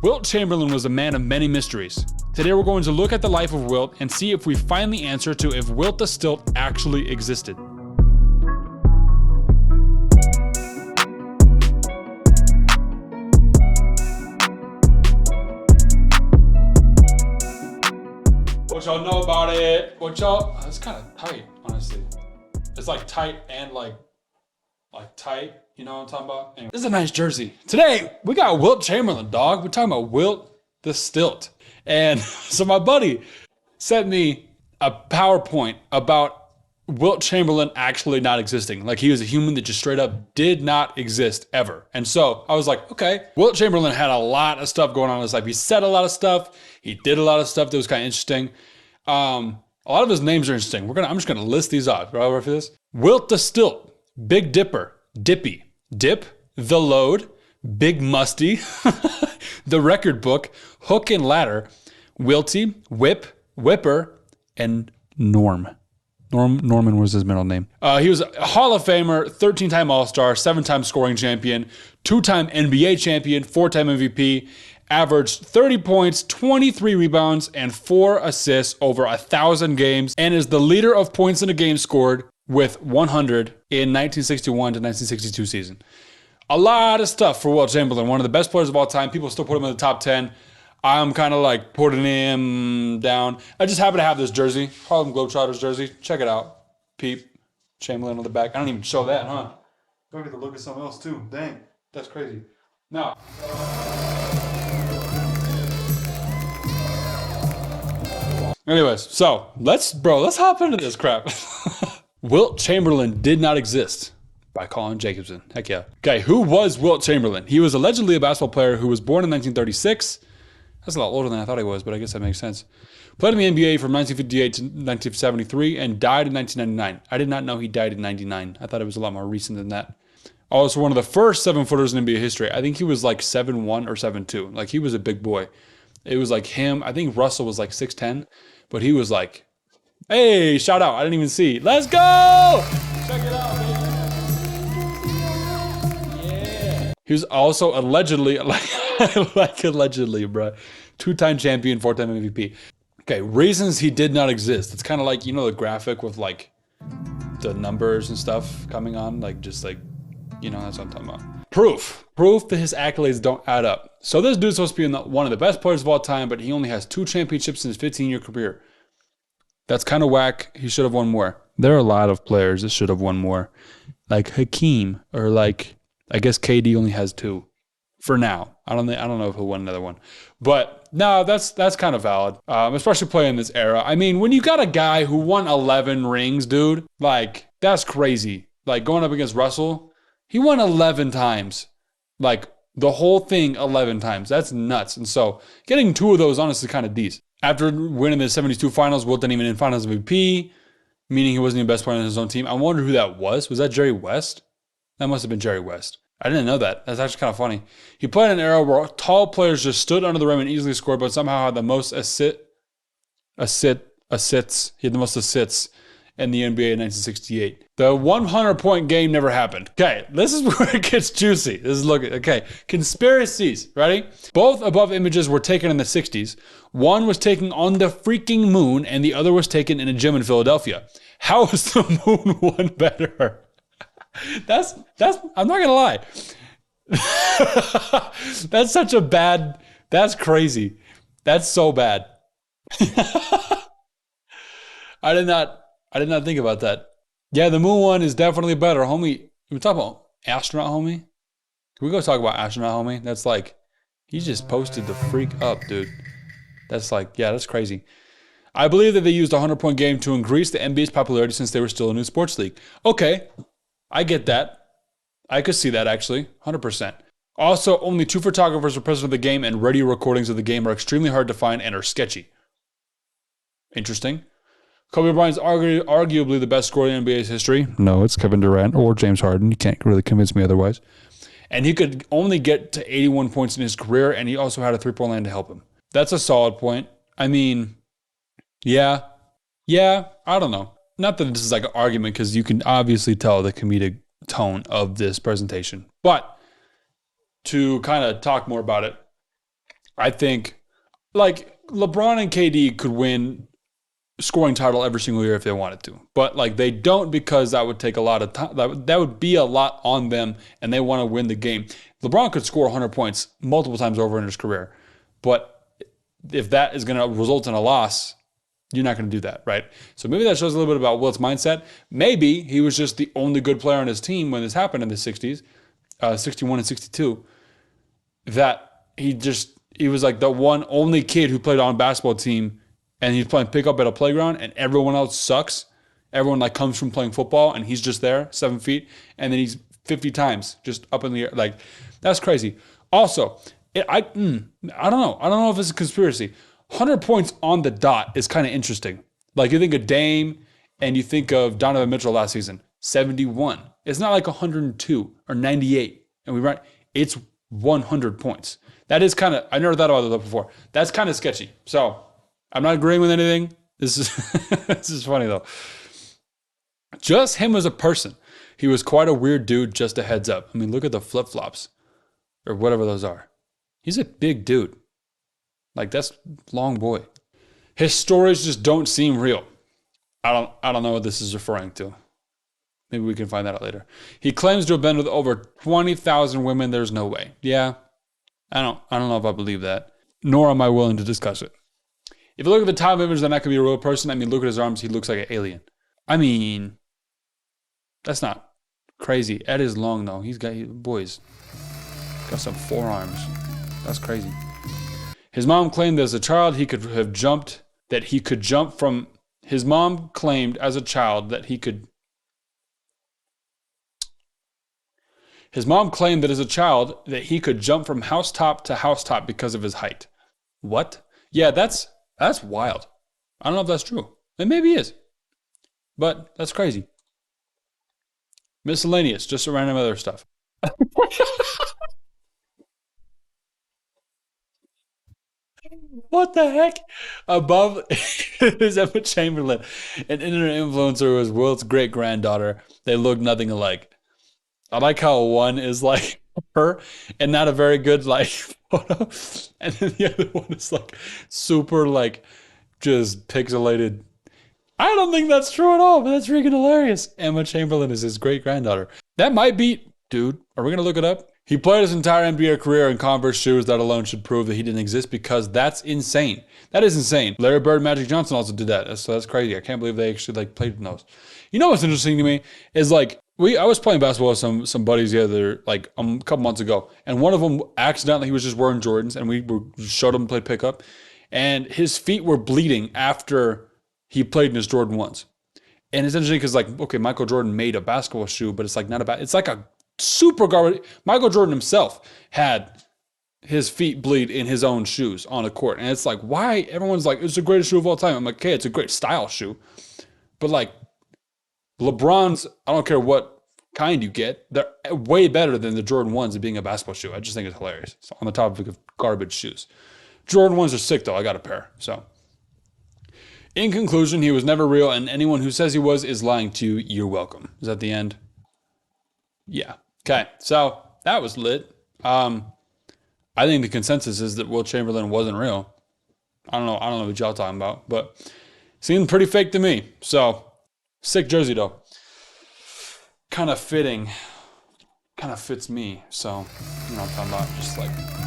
Wilt Chamberlain was a man of many mysteries. Today we're going to look at the life of Wilt and see if we find the answer to if Wilt the Stilt actually existed. What y'all know about it? What y'all? It's kind of tight, honestly. It's like tight and like tight. You know what I'm talking about? Anyway, this is a nice jersey. Today, we got Wilt Chamberlain, dog. We're talking about Wilt the Stilt. And so my buddy sent me a PowerPoint about Wilt Chamberlain actually not existing. Like he was a human that just straight up did not exist ever. And so I was like, okay. Wilt Chamberlain had a lot of stuff going on in his life. He said a lot of stuff. He did a lot of stuff that was kind of interesting. A lot of his names are interesting. I'm just gonna list these off. Right over for this. Wilt the Stilt, Big Dipper, Dippy, Dip, The Load, Big Musty, The Record Book, Hook and Ladder, Wilty, Whip, Whipper, and Norm. Norman was his middle name. He was a Hall of Famer, 13-time All-Star, 7-time scoring champion, 2-time NBA champion, 4-time MVP, averaged 30 points, 23 rebounds, and 4 assists over 1,000 games, and is the leader of points in a game scored with 100 in 1961 to 1962 season. A lot of stuff for Wilt Chamberlain, one of the best players of all time. People still put him in the top 10. I'm kind of like putting him down. I just happen to have this jersey, Harlem Globetrotters jersey. Check it out. Peep, Chamberlain on the back. I don't even show that, huh? Go get to look at something else too. Dang, that's crazy. Now, anyways, so let's hop into this crap. Wilt Chamberlain did not exist by Colin Jacobson. Heck yeah. Okay, who was Wilt Chamberlain? He was allegedly a basketball player who was born in 1936. That's a lot older than I thought he was, but I guess that makes sense. Played in the NBA from 1958 to 1973 and died in 1999. I did not know he died in 99. I thought it was a lot more recent than that. Also one of the first 7-footers in NBA history. I think he was like 7'1" or 7'2". Like he was a big boy. It was like him. I think Russell was like 6'10", but he was like, hey, shout out. I didn't even see. Let's go! Check it out, baby. Yeah. He was also allegedly, allegedly, bro, 2-time champion, 4-time MVP. Okay, reasons he did not exist. It's kind of like, you know, the graphic with like the numbers and stuff coming on, like just like, you know, that's what I'm talking about. Proof that his accolades don't add up. So this dude's supposed to be one of the best players of all time, but he only has 2 championships in his 15-year career. That's kind of whack. He should have won more. There are a lot of players that should have won more, like Hakeem, or like I guess KD only has 2 for now. I don't know if he'll win another one, but no, that's kind of valid, especially playing this era. I mean, when you got a guy who won 11 rings, dude, like that's crazy. Like going up against Russell, he won 11 times, like the whole thing 11 times. That's nuts. And so getting 2 of those honestly kind of decent. After winning the 72 finals, Wilt didn't even win finals MVP, meaning he wasn't the best player on his own team. I wonder who that was. Was that Jerry West? That must have been Jerry West. I didn't know that. That's actually kind of funny. He played in an era where tall players just stood under the rim and easily scored, but somehow had the most assists. He had the most assists in the NBA in 1968. The 100-point game never happened. Okay, this is where it gets juicy. Okay, conspiracies. Ready? Both above images were taken in the 60s. One was taken on the freaking moon, and the other was taken in a gym in Philadelphia. How is the moon one better? That's. I'm not gonna lie. That's such a bad. That's crazy. That's so bad. I did not think about that. Yeah, the moon one is definitely better, homie. Can we talk about astronaut, homie? Can we go talk about astronaut, homie? That's like, he just posted the freak up, dude. That's like, yeah, that's crazy. I believe that they used a 100-point game to increase the NBA's popularity since they were still a new sports league. Okay, I get that. I could see that actually, 100%. Also, only 2 photographers were present at the game, and radio recordings of the game are extremely hard to find and are sketchy. Interesting. Kobe Bryant's arguably the best scorer in NBA's history. No, it's Kevin Durant or James Harden. You can't really convince me otherwise. And he could only get to 81 points in his career, and he also had a 3-point line to help him. That's a solid point. I mean, yeah, I don't know. Not that this is like an argument, because you can obviously tell the comedic tone of this presentation. But to kind of talk more about it, I think like LeBron and KD could win scoring title every single year if they wanted to. But like they don't because that would take a lot of time. That would be a lot on them and they want to win the game. LeBron could score 100 points multiple times over in his career. But if that is going to result in a loss, you're not going to do that, right? So maybe that shows a little bit about Wilt's mindset. Maybe he was just the only good player on his team when this happened in the 60s, 61 and 62, that he was like the one only kid who played on a basketball team and he's playing pickup at a playground and everyone else sucks. Everyone like comes from playing football and he's just there, 7 feet, and then he's 50 times just up in the air. Like, that's crazy. Also, I don't know. I don't know if it's a conspiracy. 100 points on the dot is kind of interesting. Like you think of Dame and you think of Donovan Mitchell last season, 71. It's not like 102 or 98. And it's 100 points. That is kind of, I never thought about that before. That's kind of sketchy. So I'm not agreeing with anything. This is this is funny though. Just him as a person. He was quite a weird dude, just a heads up. I mean, look at the flip-flops or whatever those are. He's a big dude. Like that's long boy. His stories just don't seem real. I don't know what this is referring to. Maybe we can find that out later. He claims to have been with over 20,000 women. There's no way. Yeah. I don't know if I believe that. Nor am I willing to discuss it. If you look at the top image, then that could be a real person. I mean, look at his arms. He looks like an alien. I mean, that's not crazy. Ed is long though. Boys, got some forearms. That's crazy. His mom claimed as a child he could have jumped, that he could jump from, his mom claimed as a child that he could, his mom claimed that as a child that he could jump from housetop to housetop because of his height. What? Yeah, that's wild. I don't know if that's true. It maybe is. But that's crazy. Miscellaneous, just some random other stuff. What the heck? Above is Emma Chamberlain, an internet influencer who was Wilt's great granddaughter. They look nothing alike. I like how one is like her and not a very good like photo, and then the other one is like super like just pixelated. I don't think that's true at all, but that's freaking hilarious. Emma Chamberlain is his great granddaughter. That might be, dude. Are we gonna look it up? He played his entire NBA career in Converse shoes. That alone should prove that he didn't exist because that's insane. That is insane. Larry Bird, Magic Johnson also did that. So that's crazy. I can't believe they actually like played in those. You know what's interesting to me is like I was playing basketball with some buddies the other like a couple months ago, and one of them accidentally he was just wearing Jordans, and we showed him play pickup, and his feet were bleeding after he played in his Jordan 1s. And it's interesting because like okay, Michael Jordan made a basketball shoe, but it's like not it's like a super garbage. Michael Jordan himself had his feet bleed in his own shoes on the court. And it's like, why? Everyone's like, it's the greatest shoe of all time. I'm like, okay, it's a great style shoe. But like, LeBron's, I don't care what kind you get, they're way better than the Jordan 1s of being a basketball shoe. I just think it's hilarious. So on the topic of garbage shoes. Jordan 1s are sick though. I got a pair. So in conclusion, he was never real. And anyone who says he was is lying to you. You're welcome. Is that the end? Yeah. Okay, so that was lit. I think the consensus is that Wilt Chamberlain wasn't real. I don't know what y'all talking about, but seemed pretty fake to me. So sick jersey though. Kind of fitting. Kind of fits me. So you know what I'm talking about. Just like